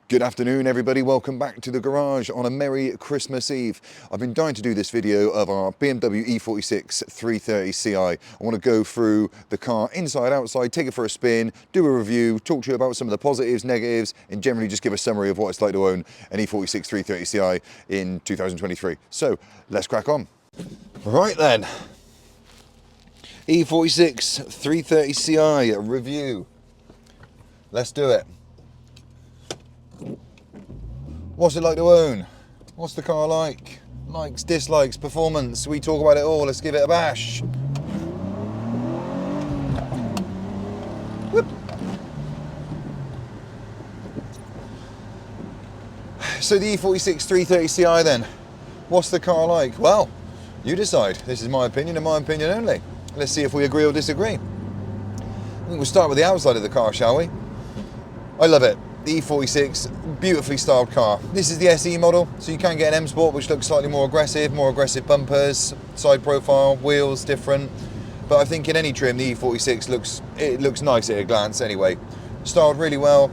Good afternoon everybody, welcome back to the garage on a Merry Christmas Eve. I've been dying to do this video of our BMW E46 330ci. I want to go through the car inside, outside, take it for a spin, do a review, talk to you about some of the positives, negatives, and generally just give a summary of what it's like to own an E46 330ci in 2023. So let's crack on. Right then, E46 330ci review. Let's do it. What's it like to own? What's the car like? Likes, dislikes, performance. We talk about it all. Let's give it a bash. Whoop. So the E46 330ci then. What's the car like? Well, you decide. This is my opinion and my opinion only. Let's see if we agree or disagree. I think we'll start with the outside of the car, shall we? I love it. The E46, beautifully styled car. This is the SE model, so you can get an M Sport which looks slightly more aggressive bumpers, side profile, wheels different. But I think in any trim the E46 looks nice at a glance anyway. Styled really well,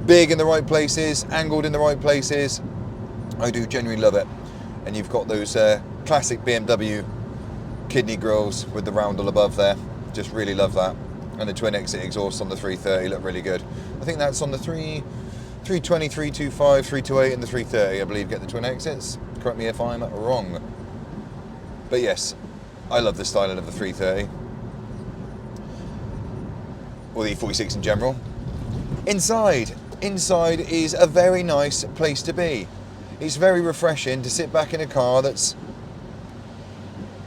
big in the right places, angled in the right places. I do genuinely love it. And you've got those classic BMW kidney grills with the roundel above there. Just really love that. And the twin exit exhaust on the 330 look really good. I think that's on the 320, 325, 328 and the 330, I believe, get the twin exits. Correct me if I'm wrong. But yes, I love the styling of the 330. Or the E46 in general. Inside is a very nice place to be. It's very refreshing to sit back in a car that's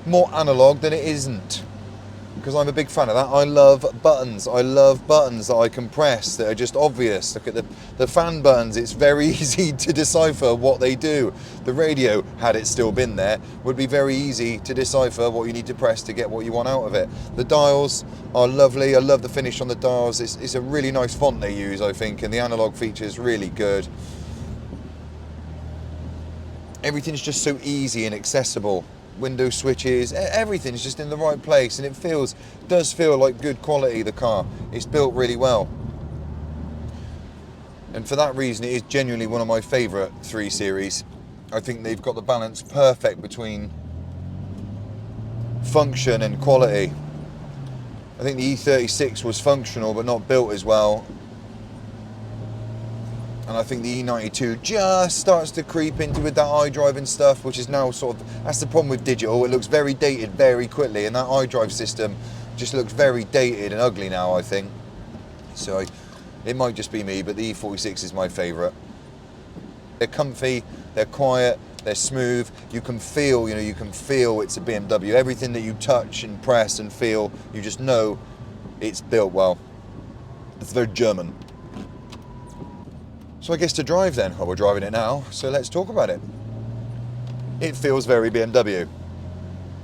more analog than it isn't. Because I'm a big fan of that. I love buttons that I can press that are just obvious. Look at the fan buttons, it's very easy to decipher what they do. The radio, had it still been there, would be very easy to decipher what you need to press to get what you want out of it. The dials are lovely, I love the finish on the dials. It's a really nice font they use, I think, and the analog feature is really good. Everything's just so easy and accessible. Window switches, everything's just in the right place, and it does feel like good quality. The car, it's built really well, and for that reason it is genuinely one of my favourite 3 Series. I think they've got the balance perfect between function and quality. I think the E36 was functional but not built as well, and I think the E92 just starts to creep into with that iDrive and stuff, which is now sort of, that's the problem with digital, it looks very dated very quickly, and that iDrive system just looks very dated and ugly now, I think. So it might just be me, but the E46 is my favourite. They're comfy, they're quiet, they're smooth, you can feel it's a BMW. Everything that you touch and press and feel, you just know it's built well. It's very German. So I guess to drive then, well, we're driving it now, so let's talk about it. It feels very BMW.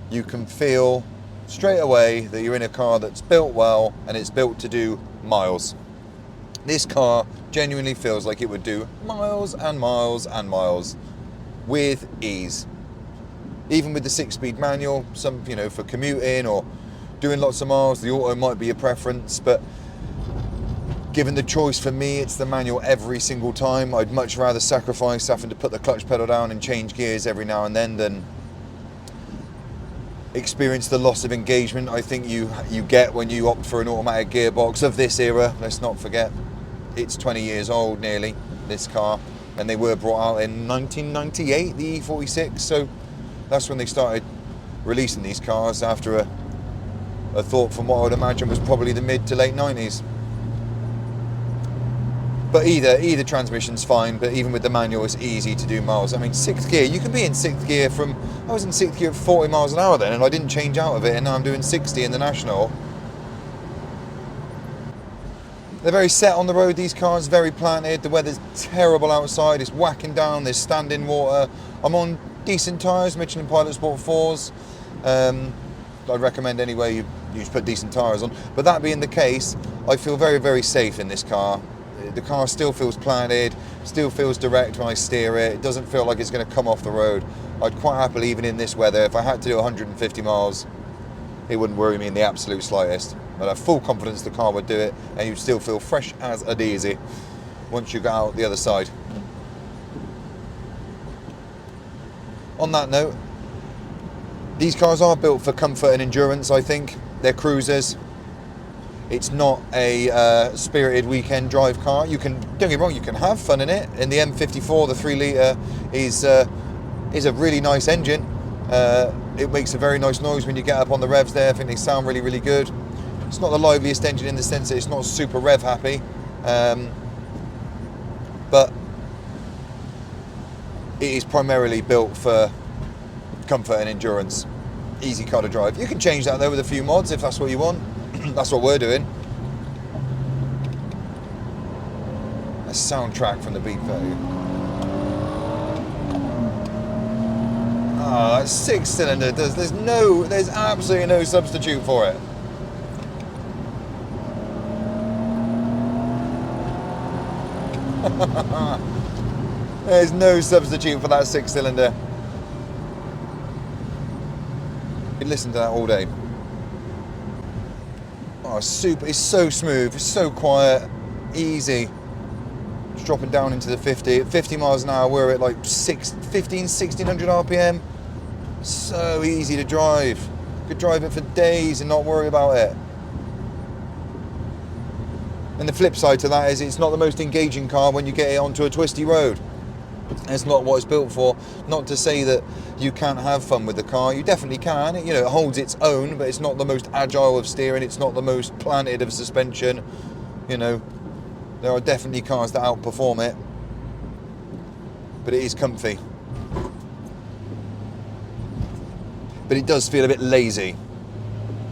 You can feel straight away that you're in a car that's built well and it's built to do miles. This car genuinely feels like it would do miles and miles and miles with ease. Even with the 6-speed manual, for commuting or doing lots of miles, the auto might be a preference, but given the choice for me, it's the manual every single time. I'd much rather sacrifice having to put the clutch pedal down and change gears every now and then than experience the loss of engagement I think you get when you opt for an automatic gearbox of this era. Let's not forget, it's 20 years old nearly, this car, and they were brought out in 1998, the E46, so that's when they started releasing these cars after a thought from what I would imagine was probably the mid to late 90s. But either transmission's fine, but even with the manual it's easy to do miles. I mean, 6th gear, you can be in 6th gear I was in 6th gear at 40 miles an hour then, and I didn't change out of it, and now I'm doing 60 in the National. They're very set on the road, these cars, very planted. The weather's terrible outside, it's whacking down, there's standing water. I'm on decent tyres, Michelin Pilot Sport 4s. I'd recommend anyway you just put decent tyres on. But that being the case, I feel very, very safe in this car. The car still feels planted, still feels direct when I steer it. It doesn't feel like it's going to come off the road. I'd quite happily, even in this weather, if I had to do 150 miles, it wouldn't worry me in the absolute slightest. I'd have full confidence the car would do it, and you'd still feel fresh as a daisy. once you get out the other side. On that note, these cars are built for comfort and endurance, I think. They're cruisers. It's not a spirited weekend drive car. You can, don't get me wrong, you can have fun in it. And the M54, the 3 litre, is a really nice engine. It makes a very nice noise when you get up on the revs there. I think they sound really, really good. It's not the liveliest engine in the sense that it's not super rev happy. But it is primarily built for comfort and endurance. Easy car to drive. You can change that though with a few mods if that's what you want. That's what we're doing. A soundtrack from the B30. Ah, that 6-cylinder there's absolutely no substitute for it. There's no substitute for that 6-cylinder. You listen to that all day. Oh, it's so smooth, it's so quiet, easy. It's dropping down into the 50. At 50 miles an hour, we're at like 1600 RPM. So easy to drive. Could drive it for days and not worry about it. And the flip side to that is it's not the most engaging car when you get it onto a twisty road. It's not what it's built for. Not to say that you can't have fun with the car. You definitely can. You know, it holds its own, but it's not the most agile of steering. It's not the most planted of suspension. You know, there are definitely cars that outperform it. But it is comfy. But it does feel a bit lazy.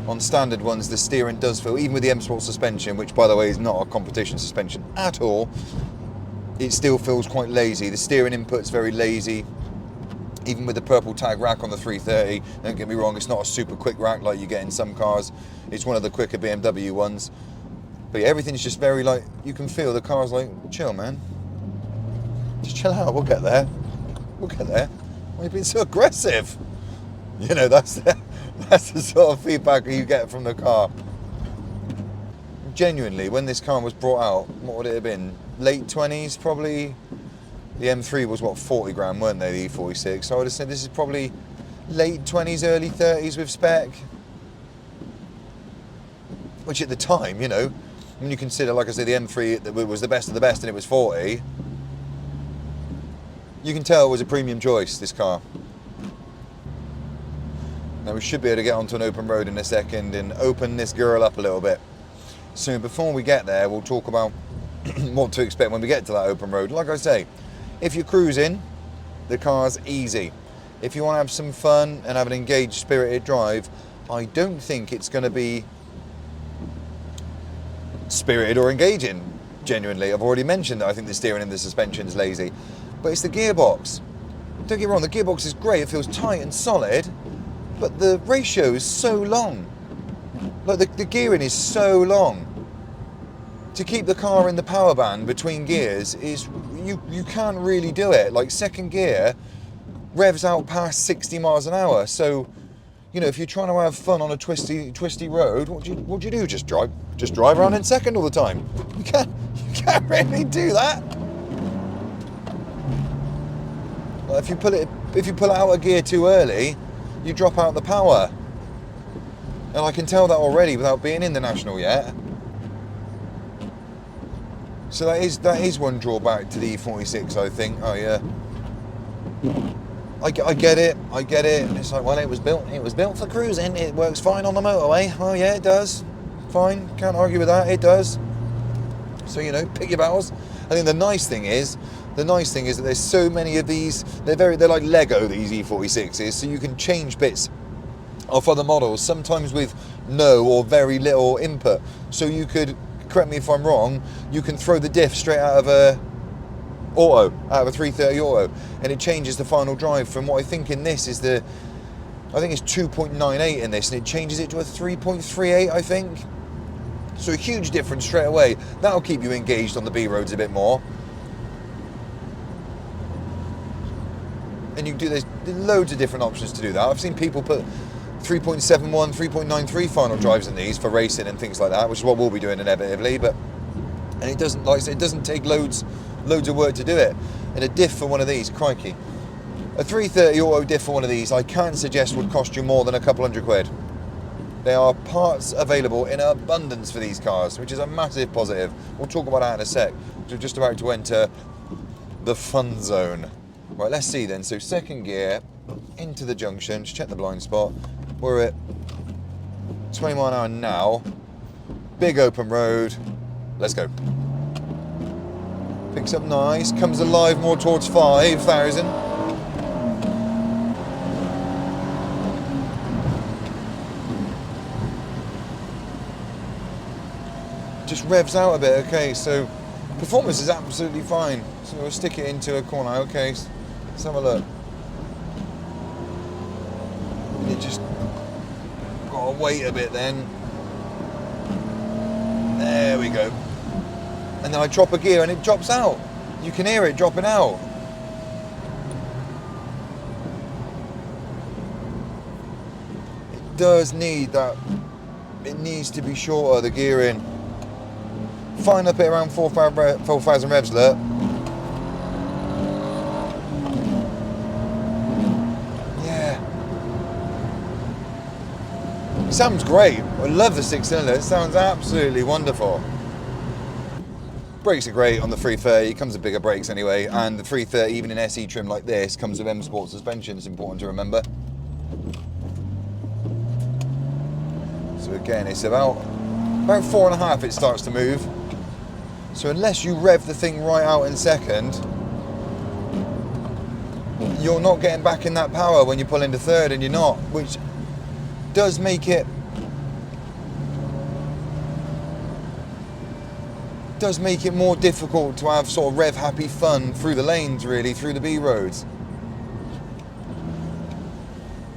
On standard ones, the steering does feel, even with the M Sport suspension, which by the way is not a competition suspension at all, it still feels quite lazy. The steering input's very lazy. Even with the purple tag rack on the 330, don't get me wrong, it's not a super quick rack like you get in some cars. It's one of the quicker BMW ones. But yeah, everything's just very like, you can feel the car's like, chill man. Just chill out, we'll get there. We'll get there. Why are you being so aggressive? You know, that's the sort of feedback you get from the car. Genuinely, when this car was brought out, what would it have been? Late 20s probably. The M3 was what, 40 grand, weren't they, the E46? So I would have said this is probably late 20s, early 30s with spec. Which at the time, you know, when you consider, like I said, the M3 was the best of the best and it was 40, you can tell it was a premium choice, this car. Now we should be able to get onto an open road in a second and open this girl up a little bit. So before we get there, we'll talk about what to expect when we get to that open road. Like I say, if you're cruising, the car's easy. If you want to have some fun and have an engaged, spirited drive, I don't think it's going to be spirited or engaging, genuinely. I've already mentioned that I think the steering and the suspension is lazy. But it's the gearbox. Don't get me wrong, the gearbox is great, it feels tight and solid, but the ratio is so long. Like the gearing is so long. To keep the car in the power band between gears is, you can't really do it. Like second gear revs out past 60 miles an hour. So, you know, if you're trying to have fun on a twisty road, what do you do? Just drive around in second all the time. You can't really do that. Like if you pull it out of gear too early, you drop out the power. And I can tell that already without being in the National yet. So that is one drawback to the E46, I think. Oh yeah, I get it. And it's like, well, it was built for cruising. It works fine on the motorway. Oh yeah, it does. Fine, can't argue with that. It does. So you know, pick your battles. I think the nice thing is that there's so many of these. They're like Lego, these E46s. So you can change bits off other models, sometimes with no or very little input. So you could, correct me if I'm wrong, you can throw the diff straight out of a 330 auto, and it changes the final drive from what I think in this is I think it's 2.98 in this, and it changes it to a 3.38, I think. So a huge difference straight away. That'll keep you engaged on the B roads a bit more. And there's loads of different options to do that. I've seen people put 3.71, 3.93 final drives in these for racing and things like that, which is what we'll be doing inevitably, but And it doesn't, like I said, it doesn't take loads of work to do it. And a diff for one of these, crikey. A 330 auto diff for one of these, I can't suggest would cost you more than a couple £100. There are parts available in abundance for these cars, which is a massive positive. We'll talk about that in a sec. We're just about to enter the fun zone. Right, let's see then. So second gear, into the junction, just check the blind spot. We're at 20 mile an hour now. Big open road. Let's go. Picks up nice, comes alive more towards 5,000. Just revs out a bit. Okay, so performance is absolutely fine. So we'll stick it into a corner. Okay, let's have a look. And you just gotta wait a bit then. There we go. And then I drop a gear and it drops out. You can hear it dropping out. It does need that. It needs to be shorter, the gearing. Fine up at around 4,000 revs, look. Yeah. It sounds great. I love the 6-cylinder. It sounds absolutely wonderful. Brakes are great on the 330. It comes with bigger brakes anyway. And the 330, even in SE trim like this, comes with M Sport suspension. It's important to remember. So again, it's about 4.5 it starts to move. So unless you rev the thing right out in second, you're not getting back in that power when you pull into third, and you're not, which does make it more difficult to have sort of rev happy fun through the lanes, really, through the B roads.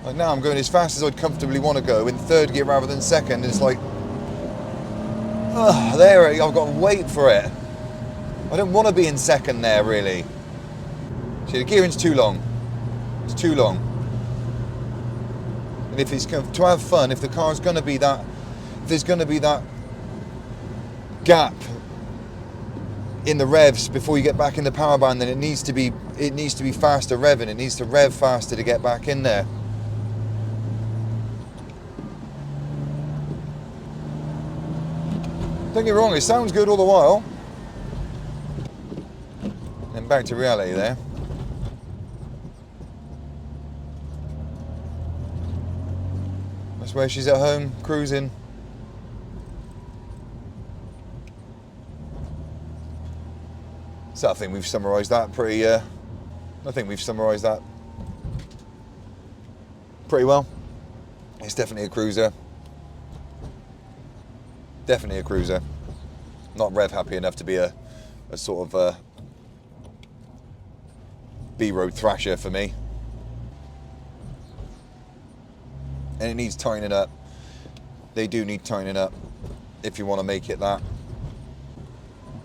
Like now I'm going as fast as I'd comfortably want to go in third gear rather than second. It's like, there, I've got to wait for it. I don't want to be in second there, really. See, the gearing's too long. It's too long. And if it's going to have fun, if the car's going to be that, if there's going to be that gap in the revs before you get back in the power band, then it needs to be faster revving. It needs to rev faster to get back in there. Don't get me wrong, it sounds good all the while. And back to reality there. That's where she's at home, cruising. So I think we've summarised that pretty. I think we've summarised that pretty well. It's definitely a cruiser. Definitely a cruiser. Not rev happy enough to be a sort of B-road thrasher for me. And it needs tightening up. They do need tightening up if you want to make it that.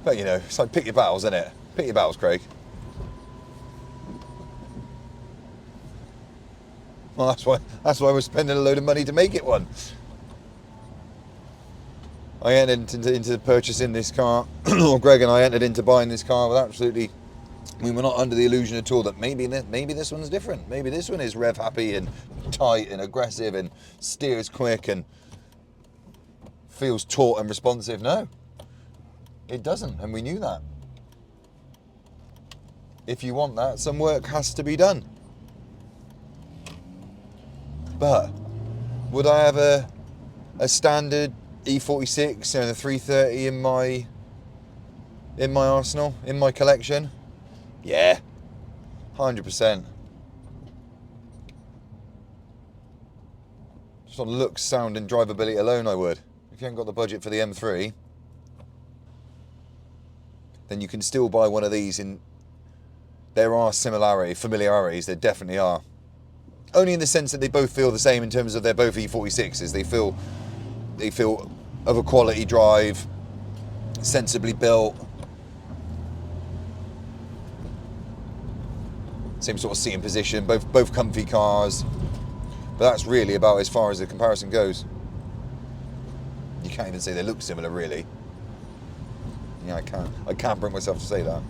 But you know, it's like pick your battles, isn't it? Pick your battles, Craig. Well, that's why we're spending a load of money to make it one. I entered into purchasing this car, or Greg and I entered into buying this car with absolutely, we were not under the illusion at all that maybe this one's different. Maybe this one is rev happy and tight and aggressive and steers quick and feels taut and responsive. No, it doesn't, and we knew that. If you want that, some work has to be done. But would I have a standard E46 and a 330 in my arsenal, in my collection? Yeah, 100%. Just on looks, sound and drivability alone I would. If you haven't got the budget for the M3, then you can still buy one of these. There are familiarities, there definitely are. Only in the sense that they both feel the same in terms of they're both E46s. They feel of a quality drive, sensibly built. Same sort of seating position, both comfy cars. But that's really about as far as the comparison goes. You can't even say they look similar, really. Yeah, I can't bring myself to say that.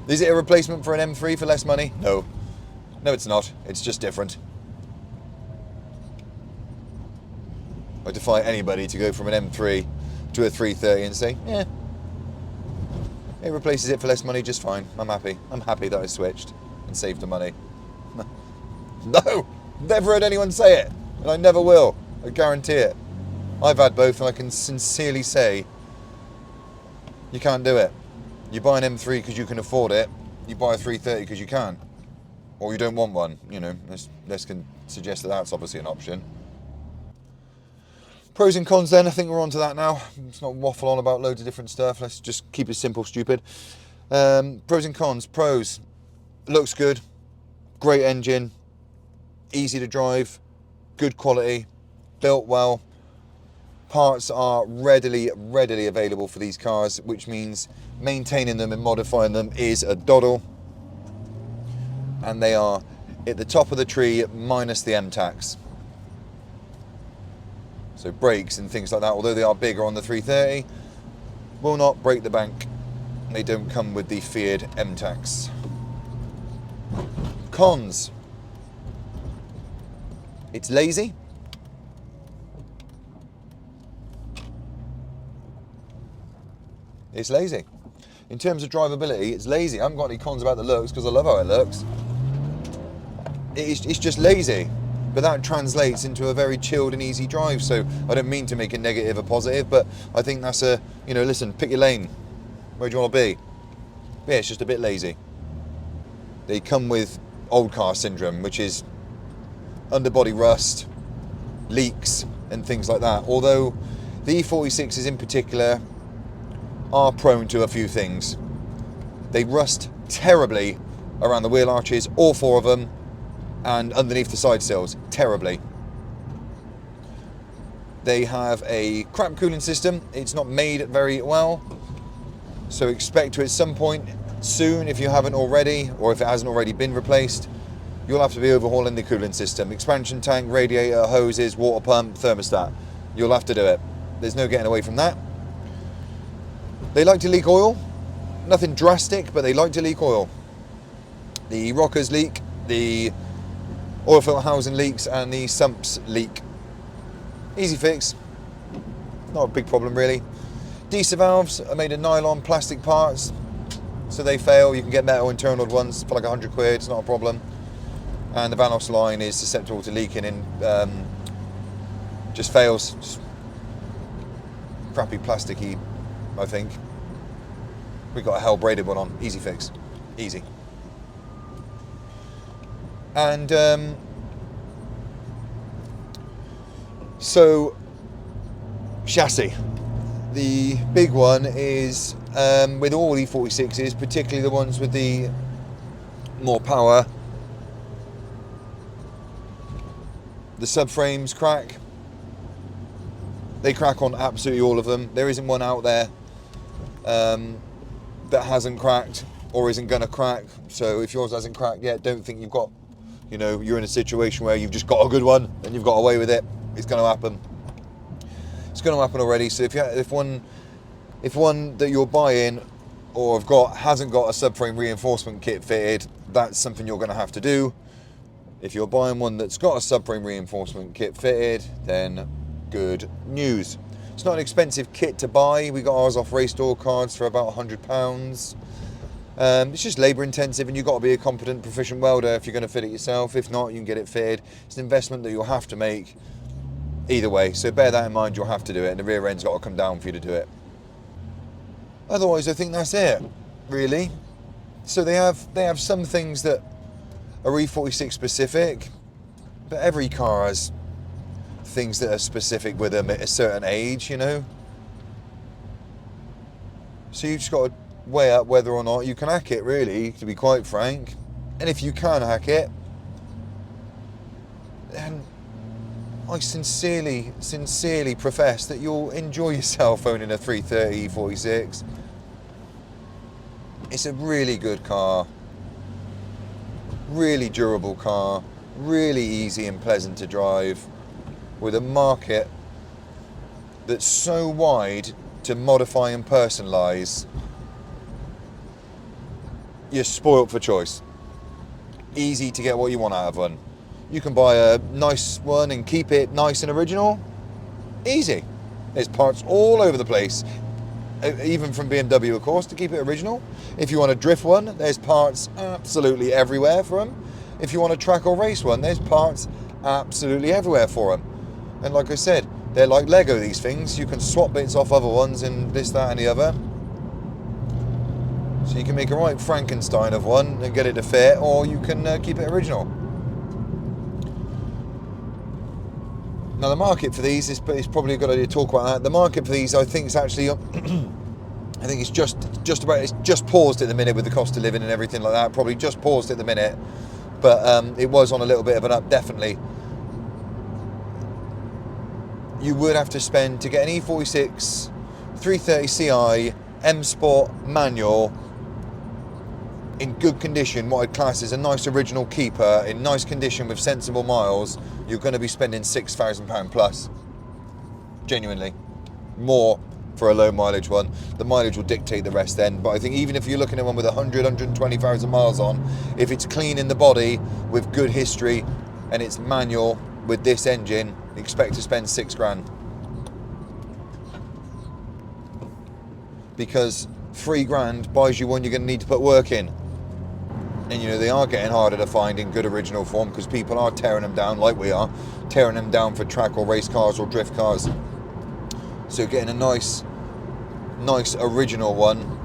Is it a replacement for an M3 for less money? No. No, it's not. It's just different. I defy anybody to go from an M3 to a 330 and say, yeah, it replaces it for less money just fine. I'm happy. I'm happy that I switched and saved the money. No, never heard anyone say it, and I never will. I guarantee it. I've had both, and I can sincerely say you can't do it. You buy an M3 because you can afford it. You buy a 330 because you can, or you don't want one. You know, let's can suggest that that's obviously an option. Pros and cons then, I think we're on to that now. Let's not waffle on about loads of different stuff. Let's just keep it simple, stupid. Pros and cons. Pros, looks good, great engine, easy to drive, good quality, built well. Parts are readily available for these cars, which means maintaining them and modifying them is a doddle. And they are at the top of the tree minus the M tax. So brakes and things like that, although they are bigger on the 330, will not break the bank. They don't come with the feared M tax. Cons. It's lazy. It's lazy. In terms of drivability, it's lazy. I haven't got any cons about the looks because I love how it looks. It's just lazy. But that translates into a very chilled and easy drive. So I don't mean to make a negative a positive, but I think that's a, you know, listen, pick your lane. Where do you want to be? Yeah, it's just a bit lazy. They come with old car syndrome, which is underbody rust, leaks, and things like that. Although the E46s in particular are prone to a few things. They rust terribly around the wheel arches, all four of them, and underneath the side sills, terribly. They have a crap cooling system. It's not made very well, so expect to at some point soon, if you haven't already, or if it hasn't already been replaced, you'll have to be overhauling the cooling system. Expansion tank, radiator, hoses, water pump, thermostat. You'll have to do it. There's no getting away from that. They like to leak oil. Nothing drastic, but they like to leak oil. The rockers leak, the oil filter housing leaks, and the sumps leak. Easy fix. Not a big problem really. Diesel valves are made of nylon plastic parts, so they fail. You can get metal internal ones for like 100 quid, it's not a problem. And the Vanos line is susceptible to leaking and just fails. Just crappy plasticky, I think. We got a hell braided one on. Easy fix. Easy. And so chassis. The big one is with all E46s, particularly the ones with the more power, the subframes crack. They crack on absolutely all of them. There isn't one out there that hasn't cracked or isn't gonna crack. So if yours hasn't cracked yet, don't think you've got, you know, you're in a situation where you've just got a good one and you've got away with it. It's gonna happen. It's gonna happen already. So if one that you're buying or have got hasn't got a subframe reinforcement kit fitted, that's something you're gonna have to do. If you're buying one that's got a subframe reinforcement kit fitted, then good news. It's not an expensive kit to buy. We got ours off Race Door Cards for about £100. It's just labour intensive, and you've got to be a competent, proficient welder if you're going to fit it yourself. If not, you can get it fitted. It's an investment that you'll have to make either way, so bear that in mind. You'll have to do it, and the rear end's got to come down for you to do it. Otherwise, I think that's it, really. So they have some things that are E46 specific, but every car has things that are specific with them at a certain age, you know. So you've just got to weigh up whether or not you can hack it, really, to be quite frank. And if you can hack it, then I sincerely profess that you'll enjoy yourself owning a 330 E46. It's a really good car, really durable car, really easy and pleasant to drive, with a market that's so wide to modify and personalise, you're spoilt for choice. Easy to get what you want out of one. You can buy a nice one and keep it nice and original. Easy. There's parts all over the place, even from BMW, of course, to keep it original. If you want a drift one, there's parts absolutely everywhere for them. If you want a track or race one, there's parts absolutely everywhere for them. And like I said, they're like Lego, these things. You can swap bits off other ones and this, that and the other. So you can make a right Frankenstein of one and get it to fit, or you can keep it original. Now the market for these is probably a good idea to talk about that. The market for these, I think, is actually, I think it's just paused at the minute with the cost of living and everything like that. Probably just paused at the minute, but it was on a little bit of an up, definitely. You would have to spend to get an E46 330ci M Sport manual in good condition, what I'd class as a nice original keeper, in nice condition with sensible miles. You're going to be spending £6,000 plus. Genuinely. More for a low mileage one. The mileage will dictate the rest then, but I think even if you're looking at one with 100, 120,000 miles on, if it's clean in the body with good history and it's manual with this engine, expect to spend £6,000. Because £3,000 buys you one you're going to need to put work in. And you know, they are getting harder to find in good original form because people are tearing them down, like we are, tearing them down for track or race cars or drift cars. So getting a nice original one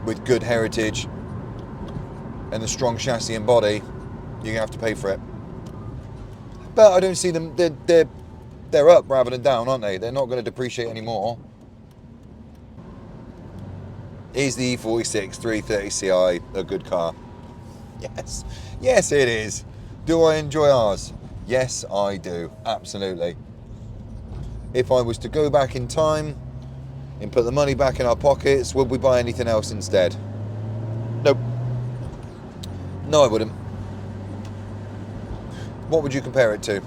with good heritage and a strong chassis and body, you're going to have to pay for it. But I don't see them, they're up rather than down, aren't they? They're not going to depreciate anymore. Is the E46 330ci a good car? Yes. Yes, it is. Do I enjoy ours? Yes, I do. Absolutely. If I was to go back in time and put the money back in our pockets, would we buy anything else instead? Nope. No, I wouldn't. What would you compare it to?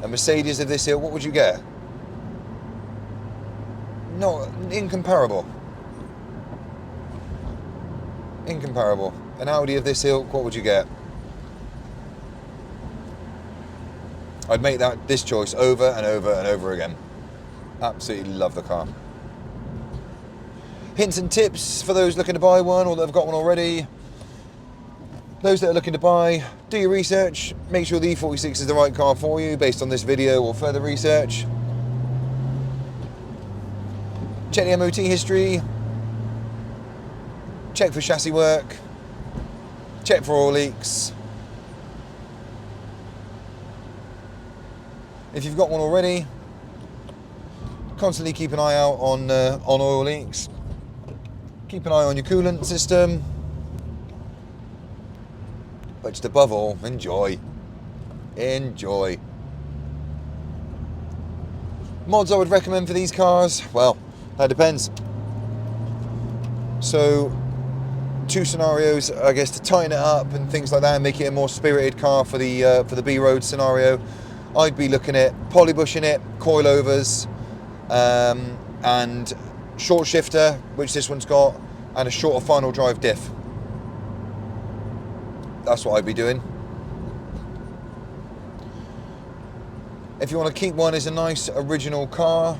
A Mercedes of this ilk, what would you get? No, incomparable. Incomparable. An Audi of this ilk, what would you get? I'd make this choice over and over and over again. Absolutely love the car. Hints and tips for those looking to buy one or that have got one already. Those that are looking to buy, do your research. Make sure the E46 is the right car for you based on this video or further research. Check the MOT history. Check for chassis work. Check for oil leaks. If you've got one already, constantly keep an eye out on oil leaks. Keep an eye on your coolant system. But just above all, enjoy. Enjoy. Mods I would recommend for these cars, well, that depends. So, two scenarios, I guess, to tighten it up and things like that and make it a more spirited car for the B-road scenario. I'd be looking at polybushing it, coilovers, and short shifter, which this one's got, and a shorter final drive diff. That's what I'd be doing. If you want to keep one as a nice original car,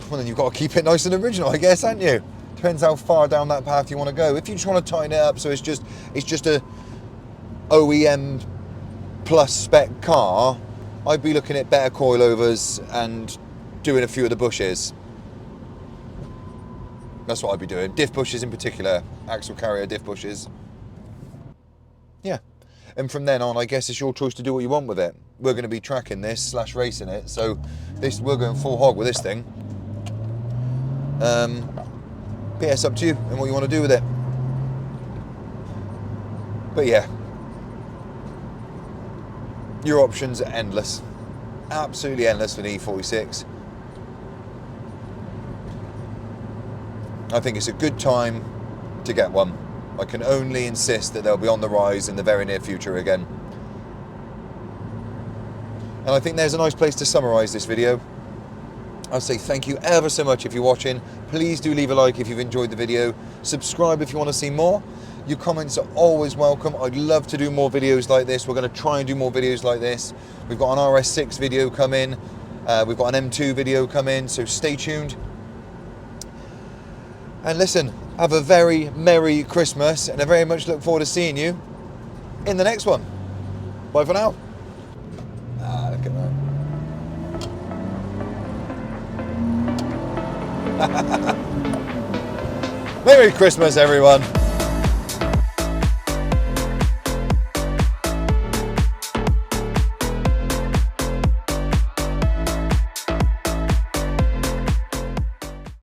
well then you've got to keep it nice and original, I guess, haven't you? Depends how far down that path you want to go. If you just want to tighten it up so it's just a OEM plus spec car, I'd be looking at better coilovers and doing a few of the bushes. That's what I'd be doing. Diff bushes in particular, axle carrier diff bushes. Yeah. And from then on, I guess it's your choice to do what you want with it. We're going to be tracking this / racing it, so we're going full hog with this thing. But yeah, it's up to you and what you want to do with it. But yeah, your options are endless. Absolutely endless for the E46. I think it's a good time to get one. I can only insist that they'll be on the rise in the very near future again. And I think there's a nice place to summarise this video. I'll say thank you ever so much if you're watching. Please do leave a like if you've enjoyed the video. Subscribe if you want to see more. Your comments are always welcome. I'd love to do more videos like this. We're going to try and do more videos like this. We've got an RS6 video coming. We've got an M2 video coming, so stay tuned. And listen, have a very Merry Christmas, and I very much look forward to seeing you in the next one. Bye for now. Look at that. Merry Christmas, everyone.